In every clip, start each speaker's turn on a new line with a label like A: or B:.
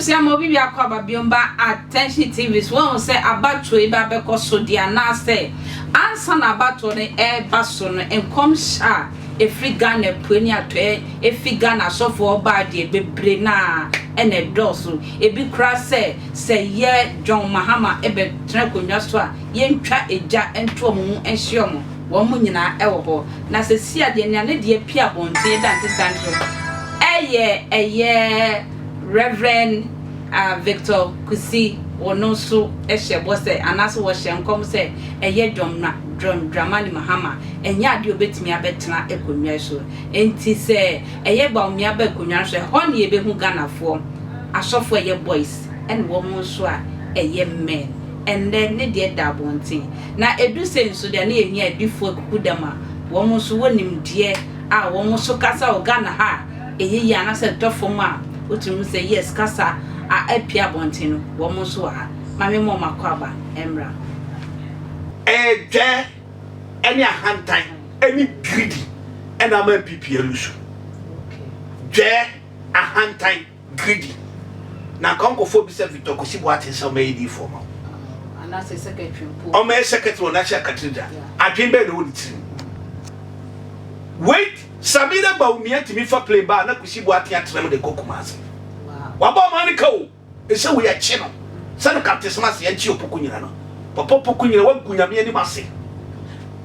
A: abusia mo bibi akwa biomba attention TV so won say abato e ba be koso dia na say ansa na abato ne e ba so no enkom sha efri Ghana puani ato efi Ghana sofo oba de bebre na ene doso ebi kra say ye John Mahama ebe tena konwa so a ye ntwa eja ento mu enhye mu wo mu nyina e wo ho na se sia de ne de pia bonte da antisanto eye Reverend Victor Kusi ono so ehye bo say anaso wo hye nkom say eye Dramani Mahama enya ade obetimi abetena ekonwa so enti say eye gba omi abekonwa so ho ne ebehu Ghanafo asofo eye boys en wo mo so a eye men and then ne de da bontin na edu say so de na ehia edifo kukudama wo mo so wonim de a wo mo so kasa o Ghana ha eye ya na say dofo ma otum say yes kasa a apia bontin no wo mo so ha mame mo makwaba emra
B: je any hantai any greedy and am PPL so je a hantai greedy na konko fo bi se Victor Kusi Boateng so me di for ma
A: ana se secretary
B: o me secretary na sha katida adwen be no woni wait Sabina ba umia timi fa play ba na Kusi Boateng atrem de kokumase wa ba mani ka o e se we ya chi no se no kaptismas ya chi opoku nyina no papa opoku nyina wa gunyame ni mase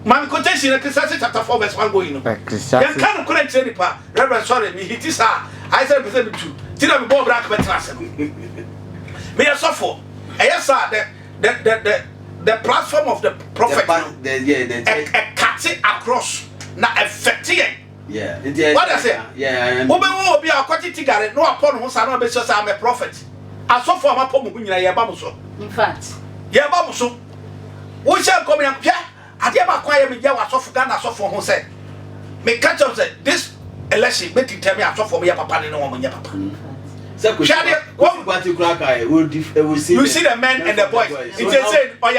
B: man quotation Ecclesiastes chapter 4 verse 1 going no ya kan ko na chiri pa Reverend sorry me hiti sa I said be 2 tina me bo bra ka betrase me ya suffer sa the platform of the prophet cut it across na effective.
C: Yeah.
B: What I say?
C: Yeah.
B: Obe wo obi akwati tigare no upon ho sa na be so say am a prophet. Asofo amapo mu nyina ye ba mo so.
A: In fact,
B: ye ba mo so. Wo sha kom ya pia ade ba kwa ye me je asofo Ghana asofo ho say. Me catch up say this election make it tell me asofo me ya papa ne no mo nya papa.
C: So you see
B: the men and the boys. It is saying or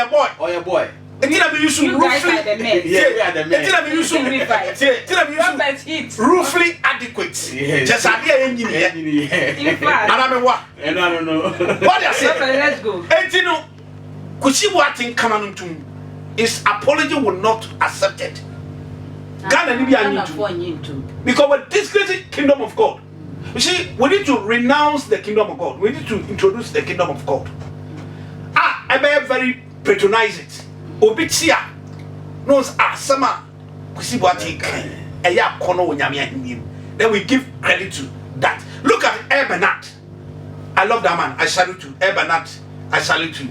B: your boy. Etina be use roughly roughly adequate. Just idea engineer.
A: in fact,
B: And I mean what?
C: And I don't know.
B: What I say?
A: let's go.
B: Etino Kusi Boateng Kamanuntum his apology will not accepted. Ghana ni be to because we disgrace kingdom of God. You see, we need to renounce the kingdom of God. We need to introduce the kingdom of God. I may very patronize it. Obitia knows sama Kusi Boateng eya kono onyame ahim. Then we give credit to that. Look at Bernard. I love that man. I salute you. Bernard. I salute you.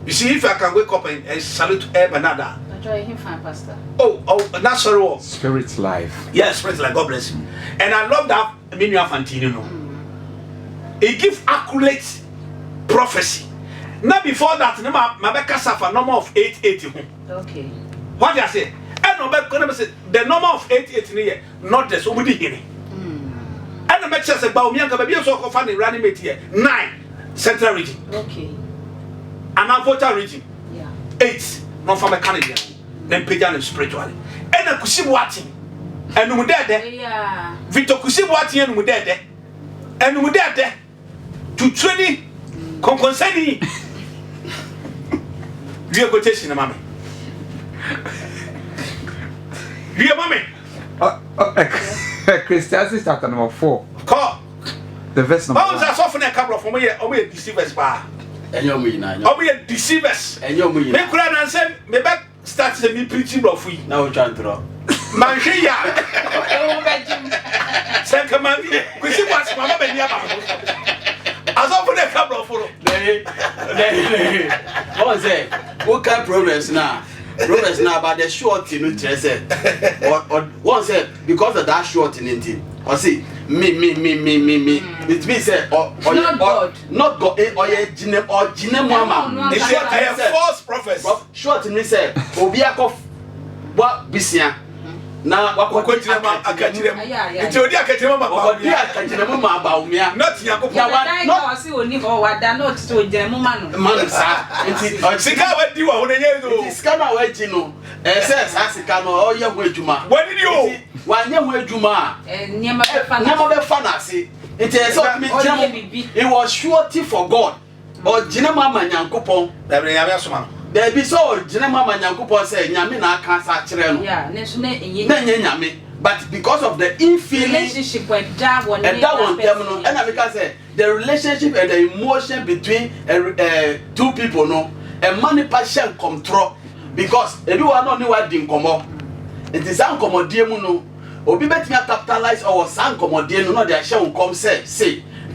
B: You see, if I can wake up and salute Bernard.
A: Enjoy him fine, Pastor.
B: Oh, that's sorry.
D: Spirit's life.
B: Yes, Spirit's life. God bless you. And I love that Emmanuel Fantino. He gives accurate prophecy. Now before that, Mabeka suffer number of 880.
A: Okay.
B: What do I say? The number of 880 not the so many here. And the match says about Mianka baby so funny running mate here. 9 central region.
A: Okay.
B: And Alberta region.
A: Yeah.
B: 8 non from a Canadian. Then pagan spiritually. And a Kusi Boateng. And we dead.
A: Yeah.
B: Victor Kusi Boateng and we dead. And we dead to training concerning real quotation, mommy. Real mommy.
D: Ecclesiastes chapter number 4.
B: Call
D: The verse number 1.
B: I saw from a couple of me deceivers bar.
C: And you're me now.
B: Oh, we are deceivers.
C: And you're me.
B: Make Quran and say, me back starts me preaching of free.
C: Now we're trying to draw.
B: Manchia. Second man, we see what's Mamma Benya. As open a couple of follow.
C: What was it? What kind of progress now? Progress now about the short in which I said. Or one said, because of that short in it. Or see, me. It means
A: not God.
C: Not God. Or Jinem Mama.
B: They say I am false prophets.
C: Short in me said, Obiakov, what Bisia. Na
B: wakwatire ma akatire mu nti odi akatire ma ba
C: odi akatire mu ma ba umia
B: not yakofo
A: no si oni ho wada no ti ojire mu ma no
C: man sa nti
B: sika wadi wa hono nye no
C: sika na waji no say sa sika no o ye ho adwuma
B: wadi di o
C: wanye ho adwuma
A: niema be fa
C: na se It is so it was surety for God. Or Jinama Manyankupon.
B: There
C: be so Jinama Manyankupon say Nyami na cancer children.
A: Yeah,
C: Nyami. But because of the infeeling
A: relationship with that one,
C: and I can say the relationship and the emotion between two people, no, a money passion control because everyone know what didn't come up. It is uncommodium, no, or be better capitalize or some commodium, no, their shall come say,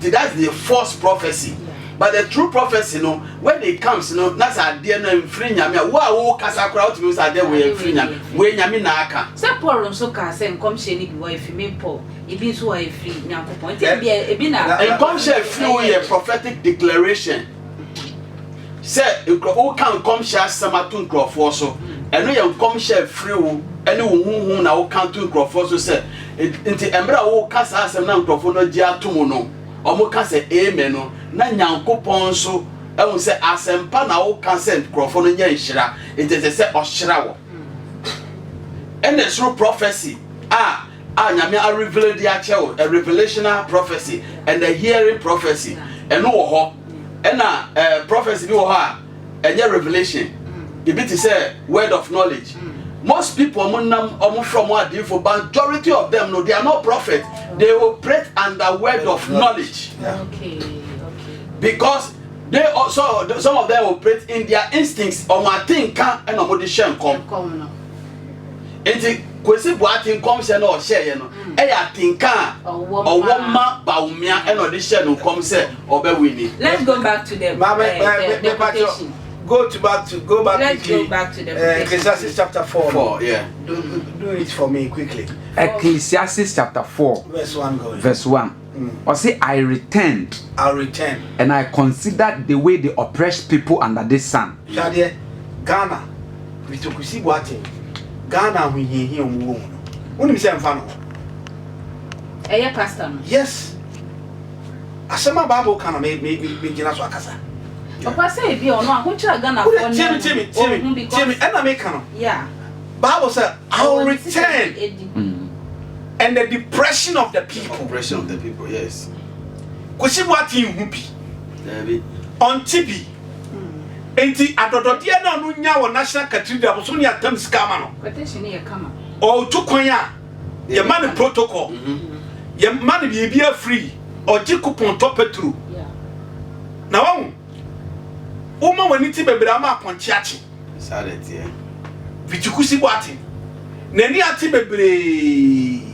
C: that's the false prophecy. But the true prophecy, no, when it comes, no, that's a dear name, free Yamia. Wow, Casa crowd means are there way free Yam, way Yaminaka.
A: Sapor so cast and come shady wife, me Paul, it be so I free Yanko point. And
C: come share free a prophetic declaration. Say, you can come share Samatun Crawford, and we come share free, and who now can't do Crawford, so say, into Embra, who cast us and non Crawford, Dia Tumuno, or more can say, Amen. Na Nyankopon so e won say asempa na wo consent krofo no nya nhira it is say ohyira wo and the true prophecy nyame a reveal the actual a revelational prophecy and the hearing prophecy and no ho and prophecy no ha and revelation e be to say word of knowledge most people from what majority of them no they are not prophet they operate under word of knowledge.
A: Okay.
C: Because they also some of them operate in their instincts on what thing can and on the shame come. Enti Kusi Boateng come say no share no. I think can or woman baumia and on the shame come say obe winning.
A: Let's go back to the quotation.
B: Let's go back to the Ecclesiastes chapter 4.
C: Yeah.
B: Do it for me quickly.
D: Ecclesiastes chapter 4.
B: Verse 1 going.
D: Verse 1. Or say, I'll return, and I considered the way they oppress people under this sun.
B: Ghana, we took Kusi Boateng. Ghana, we hear him. When you say I'm fan,
A: pastor.
B: Yes. I said my Bible can make Ginas Wakasa.
A: Papa say, if you are not, which are Ghana,
B: Timmy, and American.
A: Yeah.
B: Bible said, I'll return. And the depression of the people.
C: Depression of the people, yes.
B: Kusi Boateng hupi. On TV. Enti adododia na no nya wo national cathedral so nya tam skama no.
A: Quotation here come.
B: O tukwanya. Ye man protocol. Ye man bia free. O ji coupon to petru.
A: Yeah.
B: Na won. O ma wani ti bebre ama aponche achi.
C: Sadet here.
B: Kusi Boateng. Nani ati bebre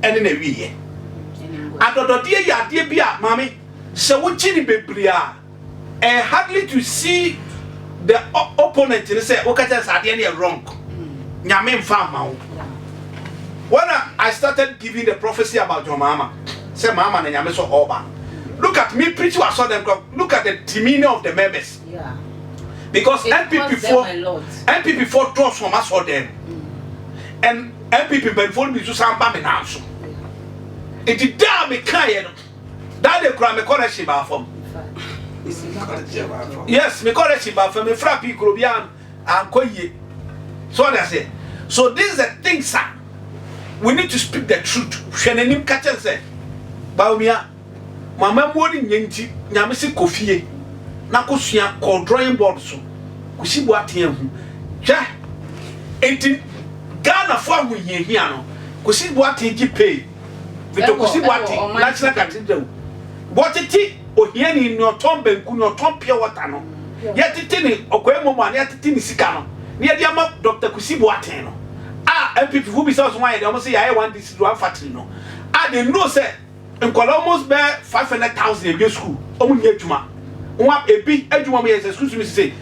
B: ene na wiye adododie ya de bia mami se wo chini bebria hardly to see the opponent say wo ka chance ade na wrong nyame mfa ma wo when I started giving the prophecy about your mama say mama na nyame so oba look at me preach what saw them look at the demeanor of the members because NPP for trust from us for them and NPP ben for me to samba me now so it did me kind that they cry me correction ba from yes me correction ba from me frappy grobian and koye so they say so this is the thing sir we need to speak the truth hwenanim ka chen say baumia mama modi nyanti nyame se kofie na kosua ko drawing board so Kusi Boateng hu hwa enti Ghana for hu hia no Kusi Boateng gi pay Victor Kusi Boateng national cathedral but it ohiani no tombe nku no tompia water no yetete ni okoemo ma na yetete ni sika no na ye dia ma Dr. Kusi Boateng no MPP who be so why they almost say I want this one factory no they know say nkola almost be 500,000 a school omu nye adwuma one ebi adwuma me yes school to me say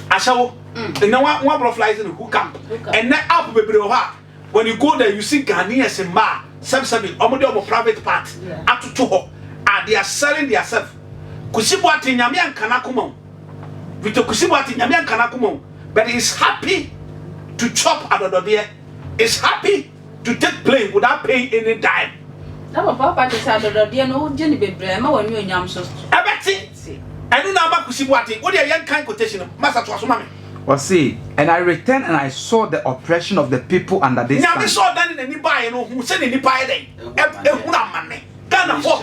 B: ashawo and now one blow flies in who camp and now up bebre ho when you go there you see Ghanaians and ma some omo private part atoto ho they are selling themselves Kusi Boateng nyame ankana kuma Victor Kusi Boateng nyame ankana kuma but he is happy to chop adododie is happy to take plane without paying any dime.
A: Now papa just adododie no Jenny bebre ma wanu anyam so
B: abeti enu na ma Kusi Boateng what dey yan kind quotation master to aso mame.
D: Well, see, and I returned and I saw the oppression of the people under this.
B: Nyame saw that in any buy no who said any buy dey. E hu na mane. Ghana for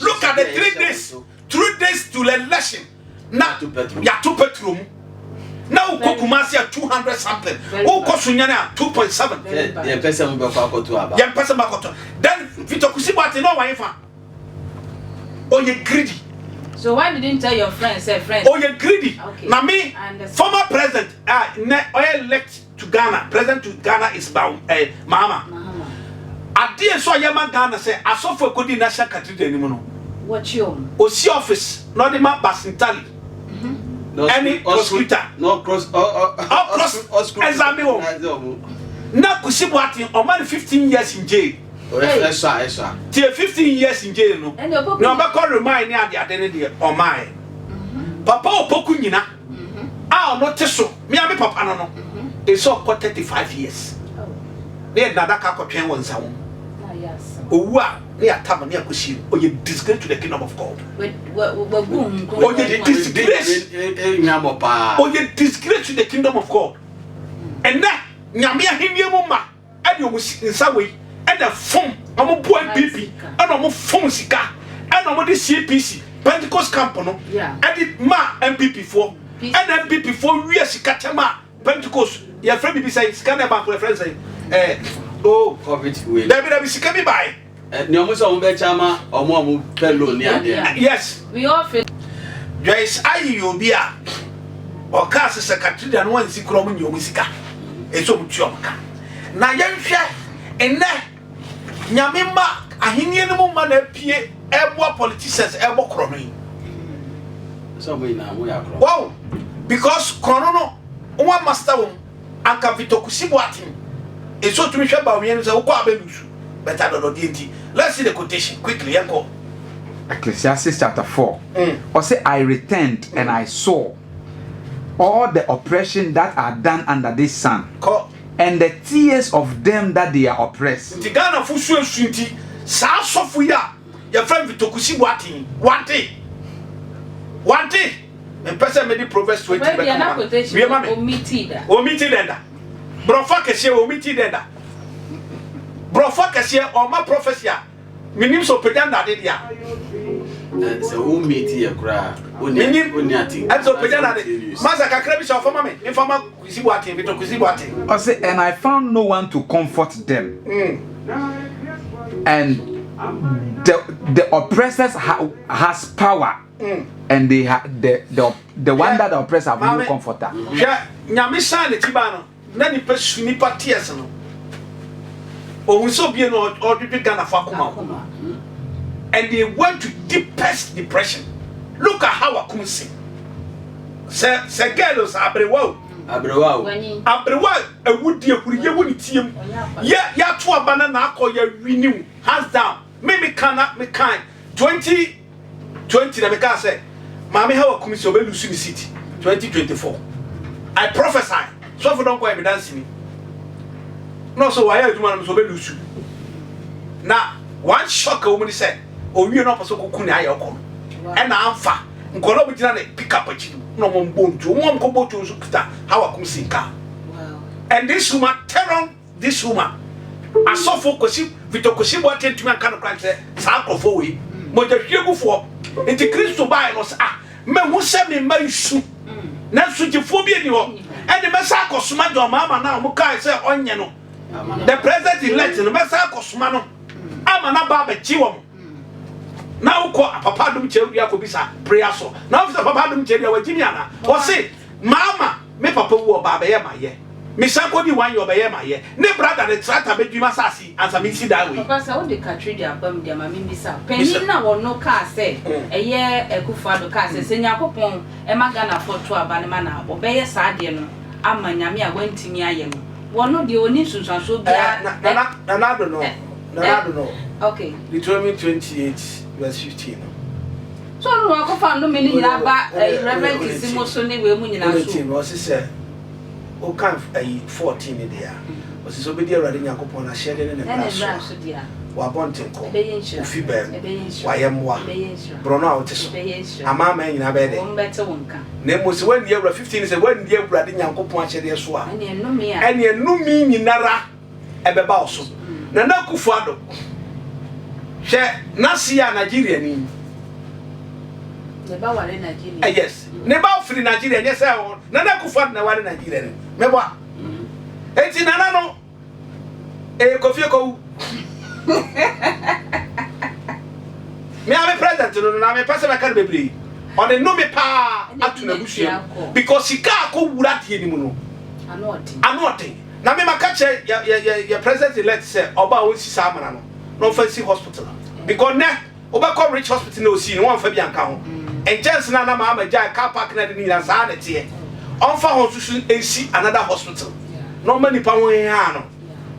B: look at the 3 days 3 days to the election now ya to petrol now Kumasi at 200 something oh Kosunyana 2.7
C: the person will go to about
B: yeah person then Victor Kusi Boateng no why fa oh you greedy.
A: So why didn't you tell your friends, say friends?
B: Oh, you're greedy.
A: Okay.
B: Now me, former president, elect to Ghana. President to Ghana is bound, Mama. I did so Yama Ghana say, I saw for good national cathedral anymore.
A: What you?
B: Osi office, not the map Basintali. Any prosecutor.
C: No cross,
B: examine. Now Kusi Boateng, or man 15 years in jail.
C: Yes,
B: 15 years in jail, no. No, but call remind me at the identity or mine. Papa Pokunina. Ah, not so. Me, I'm a papa, no. They saw for 35 years. They had another couple of ones. Oh, wow, they are Tama near Kusi, or you disgrace to the kingdom of God. Oh, you disgrace. Oh, you disgrace to the kingdom of God. And that, Yamia Himyama, and you was in some way. And the phone, I'm a boy PP, and I'm a phone sika, and I'm a CPC, Pentecost Campano, and it ma MPP 4, and MPP 4 we are Sikatama, Pentecost, your friend be saying, scan about my friends say, oh, COVID, David Sikabi by.
C: No more on Bechama or more fellow near there.
B: Yes,
A: we often.
B: Joyce, I you be a or cast a secretary and one Sikrom in your Misika. It's so much. Now, young share, and that. Nyamimba ahinie no mu man apie ebo politicians ebo krono
C: so we na we akro
B: wow because krono no one master won anka Victor Kusi Boateng eso tumi hwe ba wen say wo kwa abelusu better do dinti. Let's see the quotation quickly yanko.
D: Ecclesiastes chapter 4 or say I returned and I saw all the oppression that are done under this sun and the tears of them that they are oppressed.
B: The Ghana fusu sunti sa sofu ya your friend Victor Kusi Boateng one day and person made Proverbs 20 omitted brofa kese omitted brofa kese o ma prophecy minim so pedanda de dia
C: so who meet here cry
B: minim and so pedanda de masa kakra bi so for me informa Kusi Boateng Victor Kusi Boateng
D: I say and I found no one to comfort them and the oppressors has power and they the one that the oppressor have no comforter.
B: Nyame san le tibano na ni pesu ni patias no ohun so bie no odwedwe Ghana fa koma and they went to deepest depression. Look at how Akum sing. Se girls abrewa a woody ye woni tiem ya to abana na akoya renew hands down maybe cannot me kind 2020 na me can say mama how Akum so be lose in city 2024 I prophesy so for don't go evidence me no so why you man so be lose na one shock a woman said o wi no paso koku na ayo and na amfa nkolo bi gina na pick up achi no mo mbontu mo ko botu so kita how Akum sinka and this woman tell on this woman asofo Kusi Victor Kusi Boateng tumi aka no kran say sa akofo we mo je hwegufo enti Kristo bai no ah me hu se me maisu na sujifo bi ni ho and the mesa akosoma do mama na mo kai say onye no the president elect no mesa akosoma no ama na ba ba chiwo now ko papa dum cheru akobisa prayer so now if papa dum cheru wajimi ana o say mama me papa wo ba ye maye me sanko di wan yo ba ye maye ne brother the trata be dwuma sasi ansa me si that way
A: papa say we dey catch the abam dia ma me bisa penin na wo no ka say eye ekufa do ka say senyakopon e magana foto aba ne ma na obeye saa de no ama nyame a wantimi aye no wono de oni sunsanso bia
B: na don't know
A: okay
B: Deuteronomy 28 verse 15
A: so no akofa no me ni nyina ba reverend Kisimo so ne we mu nyina so
B: o se o kan 14 there o se so be dia rade nyakopon na share ne na so dia wa bonten ko ofi ba wa yemwa brono a o te so ama ma nyina be de
A: ombete wonka
B: na mo se wan dia 15 se wan dia rade nyakopon a share so a
A: ene
B: enumi nyinara ebeba oso na Kufuado Share Nasia Nigeria ni.
A: Never were in Nigeria.
B: Yes. Never free Nigeria. Yes, I Nana Kufat na were Nigeria. Meba. Eti nana no. Kofi ko. Me am president no na me person make bebre. On the no me pa atu na bushia because sika ko wura tie ni mu no. Anote. Na me maka che ya president elect say oba o si sa amana no. No fancy hospital. Because ne oba rich hospital no si no one fa bi anka ho. And just na ma jai car park na ni na sa na tie. On fa ho susu ensi another hospital. No many pa won ya no.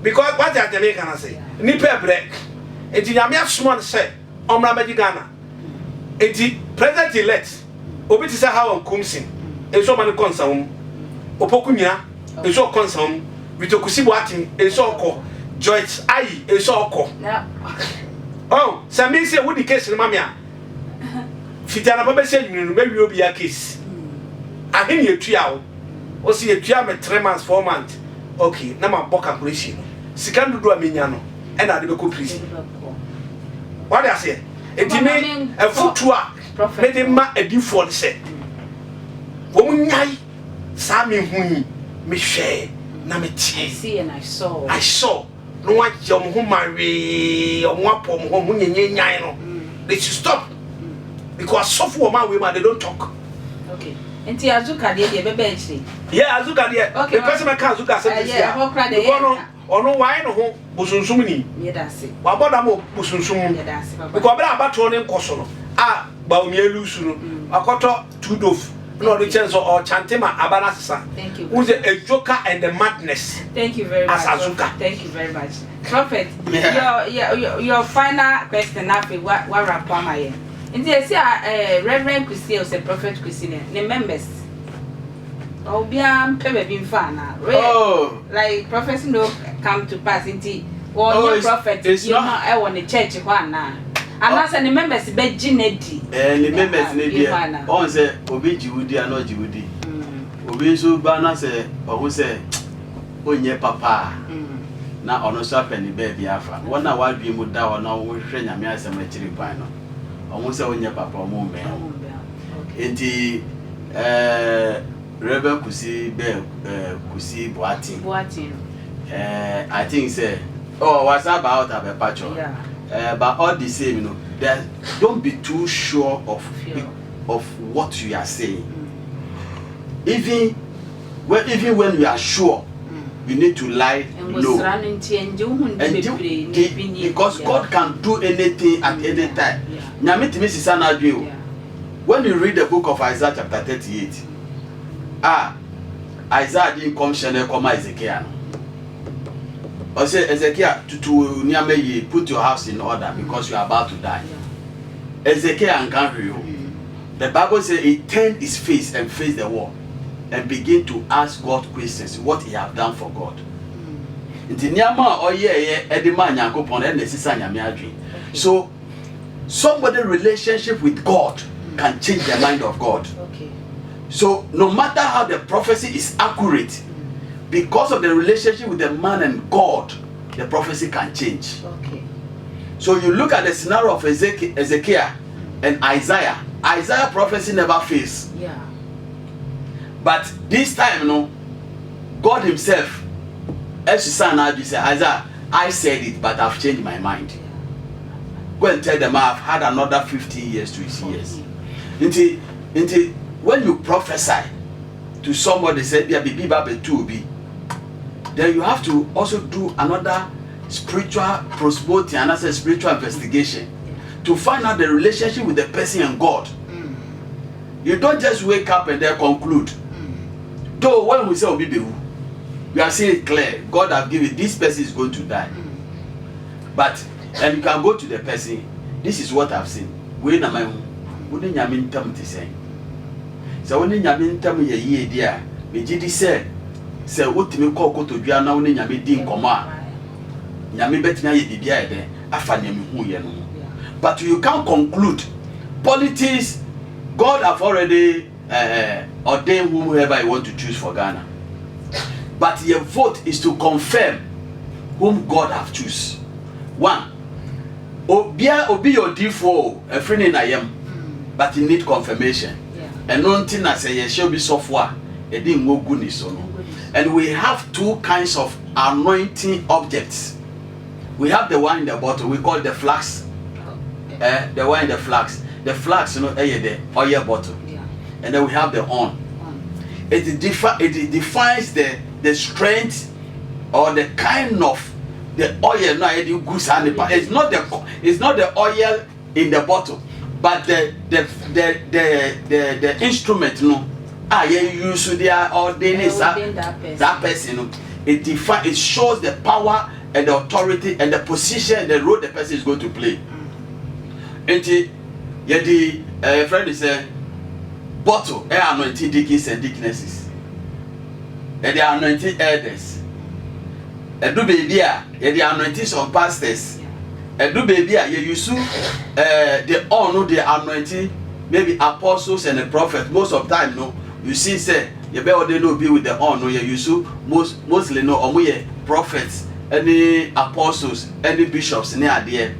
B: Because what the Jamaican say, nipa break. Enti nyame asoma say omra magi Ghana. Enti president elect obi ti say how on kumsin. Enso man konsam. Opokunya enso konsam. Bito Kusi Boateng enso okọ. Joyce ayi enso okọ. Oh, Sami say wo di case mama ya. Fitiana ba be say nyunu be wi obi ya case. Ahini etua wo. O si etua me 3 months 4 months. Okay, na ma book calculation. Sika ndudu amenya no e na de be ko prison. What I say? Etime e futu a me de ma adifo de say. Wo munyai sa me hu me hwe na me tie.
A: See and I saw.
B: No one jam ho marry o mo apom ho mo nyenyan no. They should stop. Because suffer man we man they don't talk.
A: Okay. Enti azuka de be benchi.
B: Yeah, azuka de.
A: Okay.
B: The person can azuka say this.
A: Yeah, ho kra de.
B: Ono why no ho busunsum ni.
A: Ye da se.
B: Wa boda mo busunsum.
A: Ye da se baba.
B: Because bra abato ne nkoso no. Ah, ba omi elusu no. Akoto Tr0uble. No the chance or chantema abana sisa.
A: Thank you.
B: Who's a joker and the madness.
A: Thank you very much.
B: Azuka.
A: Thank you very much. Prophet, your final question now what wrap am I? Nti you see Reverend Kusi or say Prophet Kusi ne members. Obiam pebe bin fan like prophecy no come to pass nti one prophet you know I want the church one na. And as the members be ginedi.
C: The members ne dia. On say obi jiwudi ano jiwudi. Obi so ba na say o say onye papa. Na ono so apeni be bia afa. Wona wadwi mu da wona wo hwe nyame asem akiri pan no. Omo say onye papa omo me. Enti Rebel Kusi Boateng. I think say what's about a patcho. Yeah. But all the same, you know, don't be too sure of what you are saying. Even when you are sure, you need to lie low. Because God can do anything at any time. When you read the book of Isaiah chapter 38, Isaiah didn't come shine come Ezekiel. Or say Ezekiel to put your house in order because you are about to die. Ezekiel and Gabriel. The Bible says he turned his face and faced the wall and began to ask God questions, what he have done for God. So somebody's relationship with God can change the mind of God.
A: Okay.
B: So no matter how the prophecy is accurate, because of the relationship with the man and God, the prophecy can change.
A: Okay.
B: So you look at the scenario of Ezekiel and Isaiah. Isaiah prophecy never fails.
A: Yeah.
B: But this time, God himself, as you said, Isaiah, I said it, but I've changed my mind. Go and tell them I've had another 15 years to his years. Until when you prophesy to somebody, say, Tr0uble, then you have to also do another spiritual prosperity and another spiritual investigation to find out the relationship with the person and God. You don't just wake up and then conclude. Though when we say Obibehu, we are seeing it clear. God have given this person is going to die. But and you can go to the person. This is what I've seen. We na my wouldn't yamin tam to say. So when yamin tam ye ye dear, me jidi say what me call to be now when yami din koma. Yami bet me ye bibia there. Afanyam who ye no. But you can't conclude. Politics, God have already ordained whomever you want to choose for Ghana. But your vote is to confirm whom God have choose. One,
C: Obi your default a friend in I am, but you need confirmation. And nothing I say shall be software. It didn't go goodness or no. And we have two kinds of anointing objects. We have the one in the bottle, we call the flask. The one in the flask. The flask, you know, the oil bottle. And then we have the on. It defines the strength or the kind of the oil. No, it's not the oil in the bottle, but the instrument. No, you use there or that person. It shows the power and the authority and the position, the role the person is going to play. And the friend is a bottle, anointing deacons and deaconesses. And they are anointing elders. And do baby, they are anointing some pastors. And do baby, you use the honor, the anointing, maybe apostles and the prophet. Most of the time, no, you see, say, you better they know be with the honor, you use mostly no, or we prophets, any apostles, any bishops, any idea.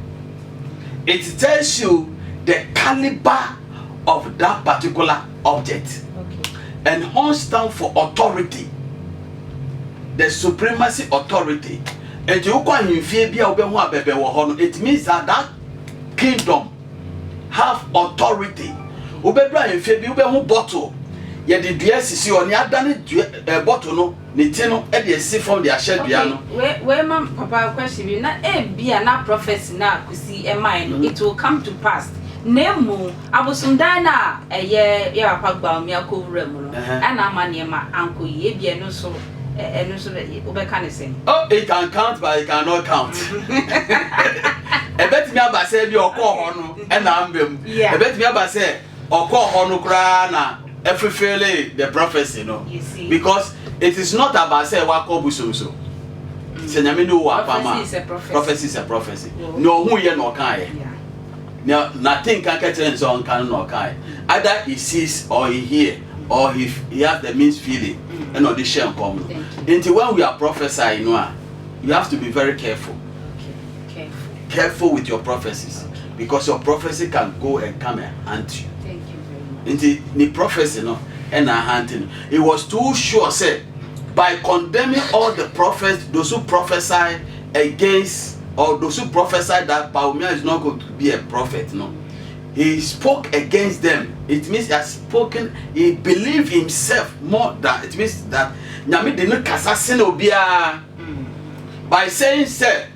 C: It tells you the caliber of that particular object. Okay. And horn stand for authority, the supremacy authority. And you can it means that that kingdom have authority. Bottle. Yeah, the DS on the other bottle no, Nitino, and the see from the shed piano.
A: Where my papa question you not be a prophecy now, Kusi a mine, it will come to pass. Nemo, I was Sundana a year, yeah, Pagba, Miako Remo, and I'm my uncle, ye be no so, and no so that say.
C: Oh, it can count, but it cannot count. I bet me about say your call and I'm I bet me about say or call on Ukraina. Every failure the prophecy, no, because it is not about say wakobuso so. Prophecy is a prophecy. No, who you no kai. Now, nothing can catch him on can no kai. Either he sees or he hear or he has the means feeling and on the share come. Until when we are prophesying, you have to be very careful. Careful with your prophecies because your prophecy can go and come and haunt you. Into the prophecy, no, and hunting. It was too sure, said, by condemning all the prophets, those who prophesy against, or those who prophesy that Baumia is not going to be a prophet, no. He spoke against them. It means he has spoken, he believed himself more than, it means that, by saying, sir,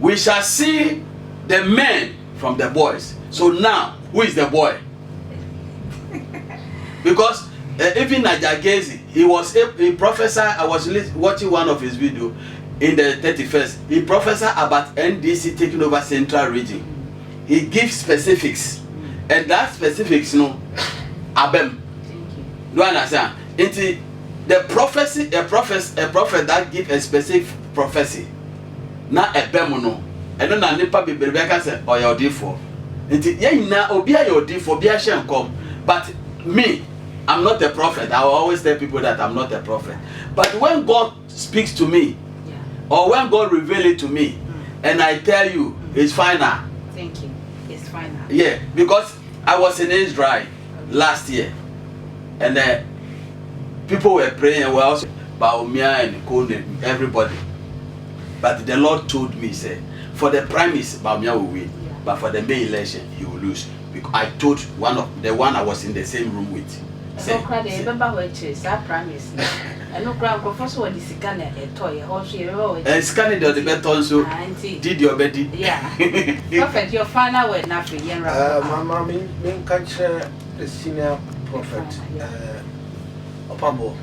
C: we shall see the men from the boys. So now, who is the boy? Because even Najagezi, he prophesied. I was watching one of his videos in the 31st. He prophesied about NDC taking over Central Region. He gives specifics, and that specifics, Abem. Do you understand? Into the prophecy, a prophet that gives a specific prophecy. Not a bemono. And then Nipa be Rebecca said, "Oh, you're different." Into na obia you're different. Obia shem come, but me. I'm not a prophet. I will always tell people that I'm not a prophet. But when God speaks to me, or when God reveals it to me, and I tell you, it's final.
A: Thank you. It's final.
C: Yeah, because I was in Israel last year, and people were praying and were also Baumia and Kone, everybody. But the Lord told me, say, for the primaries, Baumia will win, but for the main election, he will lose. Because I told the one I was in the same room with.
A: So remember which is that promise. And no ground first one is scanner a toy, horse and
C: scanning the beton so did your bed.
A: Yeah. Prophet, your final word not for young
E: Mamma mean catch the senior prophet Opambo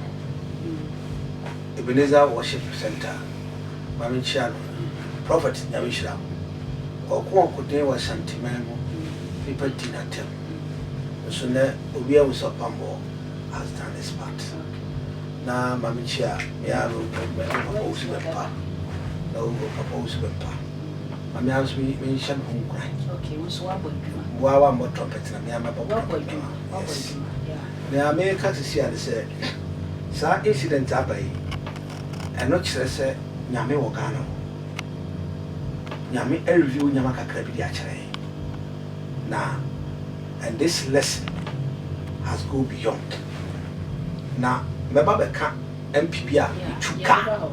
E: Ebenezer Worship Center. Mammy Chan Prophet Yamishra or Quacote was Santimamo, people didn't tell. So now we are with Opambo has done his part. Now, Mammy Chia, me are proposed to pa. No proposed to pa. Mammy has me mentioned home cry.
A: Okay, what's what would you?
E: Wow, more trumpets and I'm about what yes. Now, I may catch a see and say, Sir incident abbey, and not say, Yame Wagano. nyame review nyama kakra bi di akere na and this lesson has go beyond na meba beka MPP a tuka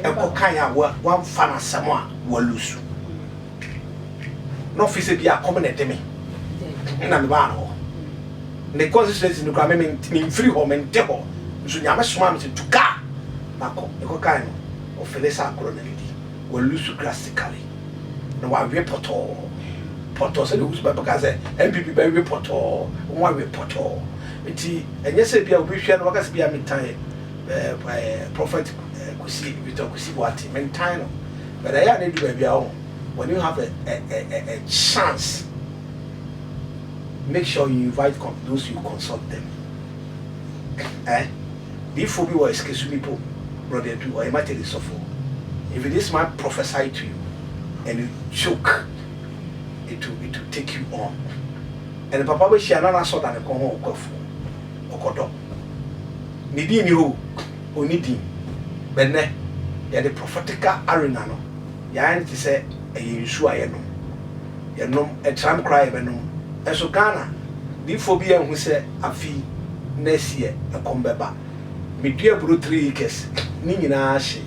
E: eko kan ya wan fa na samo a walusu no fi se bia come na deme na me ba no ne consistency no kwa me free ho me nte ho so nyame soma me tuka na ko eko kan no o felesa akoro na lidi walusu drastically no wa we poto se who's by because MPP by we poto one we poto enti enye se bia obi hwe no wakase bia metan prophet Kusi Boateng metan no but I need to be when you have a chance make sure you invite those you consult them before we were excuse people brother do or you might tell you suffer if this man prophesy to you and you choke it will take you on and the papa we share na so that ko ho okofu okodo ni di ni ho oni di benne ya the prophetic arena no ya nti se eyensu ayenom yenom a tram cry benom eso Ghana di phobia hu se afi next year ekombeba medua bro 3 acres ni nyina hye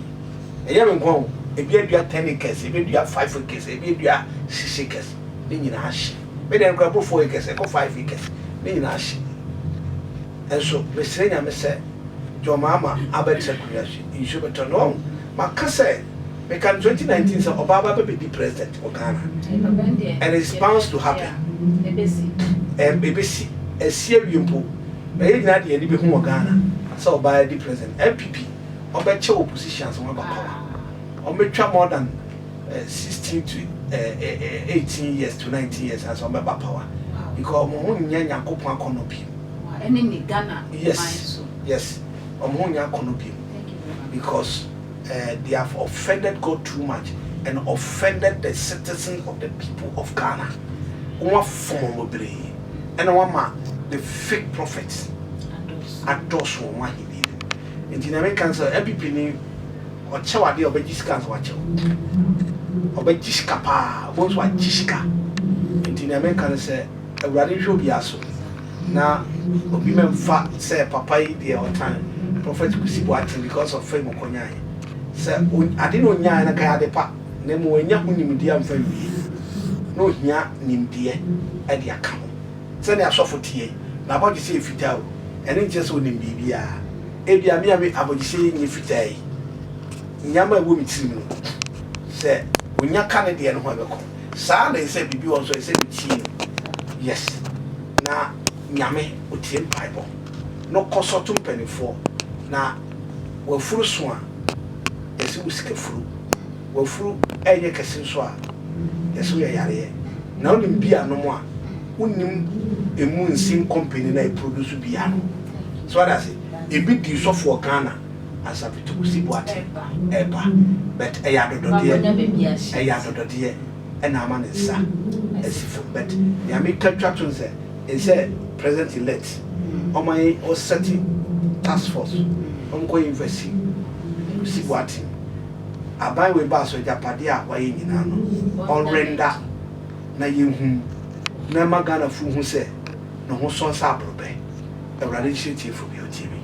E: eye me nko ebi adua 10 acres ebi adua 5 acres ebi adua 6 acres ni nyina hye me den kwa 4 acres e ko 5 acres ni nyina hye enso me srenya me se jo mama abetse kuyashi insho beto no makase me kan 2019 so obaba be the president of Ghana and it's bound to happen ebesi esie wiempo na yina de ani be hu Ghana so obaba the president MPP obeche oppositions mo ba power ometwa more than 16 to 18 years to 19 years as oba power because mo hu nya yakopon akonobi
A: any Ghana
E: yes omonya konobi because they have offended God too much and offended the citizens of the people of Ghana. One form of and one the fake prophets and those who want he did. In the American cancer, every penny or chawadi or bejiscans watch or bejiscapa, once what jisca. In the American say a radical biaso. Now, women fat say papa the all time. Prophet Kusi Boateng because of fame okonya say I didn't know nya na kaya de pa na mo nya hunimdi am fa wi no nya nimdie e de aka ho say na asofotie na abodi say fitao ene nche so nim bibia e bia me abodi say nyi fitai nyama ewo mitirim no say onya ka ne de no ho abeko sa na say bibi won so say tie yes na nyame otie bible no kosotum penifo na wafuru so a esi usike furu wafuru enye kese so a yeso ya yare na onim bia no mo a unim emu nsin company na e produce bia no so that say e bi di so for Ghana as a bit Kusi Boateng eba but eya dodode and ama ne nsa esifo but ya me catch to say e say president elect o my o setting task force onko investi Kusi Boateng abai we ba so japade a wa nyina no on render na yehu na magana fu hu se no ho so sa brobe ewrade chief bi otimi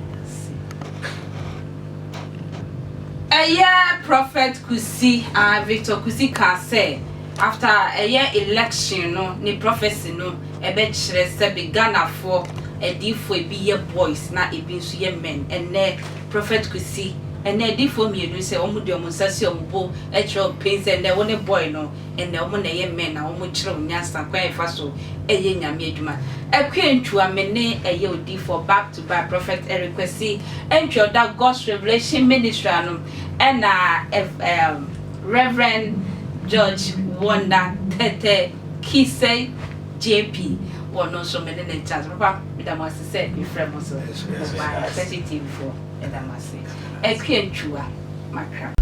A: prophet Kusi Victor Kusi ka say after a year election no ni prophecy no ebe kire se be Ghana for edifo e bi ye boys na e bi nso ye men ene prophet Kusi ene edifo mienu se omu de omu sase ombo e kire pains ene woni boy no ene omu na ye men na omu kire nyasa kwa e fa so eye nyame adwuma ekwentu amene eye odifo back to back prophet Kusi entry that God's revelation ministry no ena Reverend George Wonder Tete Kise JP wono so mene ne chance papa bidamase say be friend so sensitive for edamase ekwentua makra